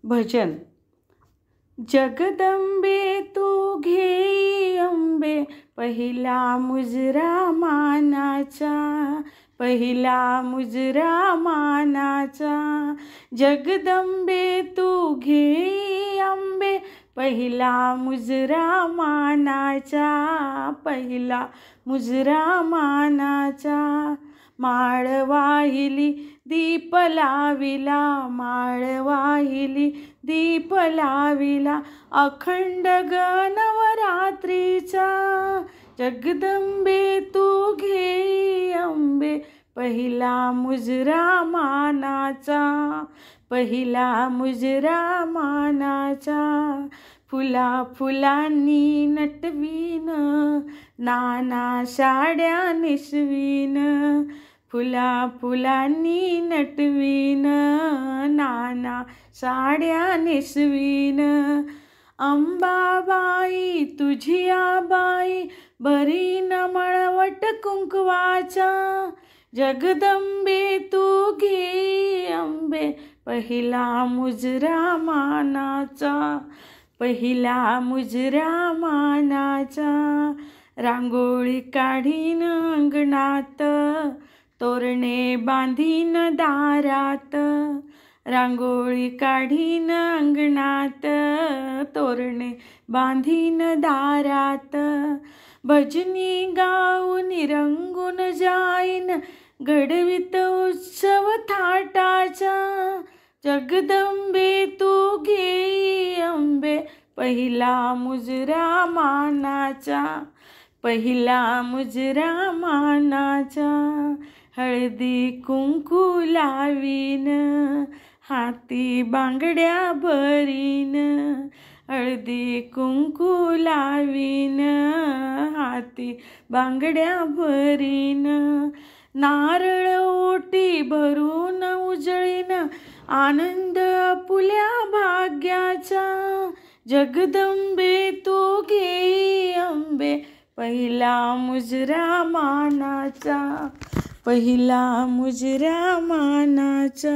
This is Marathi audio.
भजन. जगदंबे तू घे अंबे पहिला मुजरा मानाचा, पहिला मुजरा मानाचा. जगदंबे तू घे अंबे पहिला मुजरा मानाचा, पहिला मुजरा मानाचा. माळ वाहिली दीप लाविला, माळ वाहिली दीप लाविला अखंड नवरात्रीचा. जगदंबे तू घे अंबे पहिला मुजरा मानाचा, पहिला मुजरा मानाचा. फुला फुलांनी नटवीन नाना साड्या नेसवीन, फुला फुलांनी नटवीन नाना साड्या नेसवीन. अंबाबाई तुझी आबाई बरी न मळवट कुंकवाचा. जगदंबे तू घे अंबे पहिला मुजरा मानाचा, पहिला मुजरा मानाचा. रांगोळी काढीन अंगणात तोरणे बांधीन दारात, रांगोळी काढीन अंगणात तोरणे बांधीन दारात. भजनी गाऊन रंगून जाईन घडवीत उत्सव थाटाचा. जगदंबे तू घे अंबे पहिला मुजरा मानाचा, पहिला मुजरा मानाचा. हळदी कुंकू लावीन हाती बांगड्या भरीन, हळदी कुंकू लावीन हाती बांगड्या भरीन. नारळ ओटी भरून उजळीन आनंद आपुल्या भाग्याचा. जगदंबे तू घे अंबे पहिला मुजरा मानाचा, पहिला मुजरा मानाचा.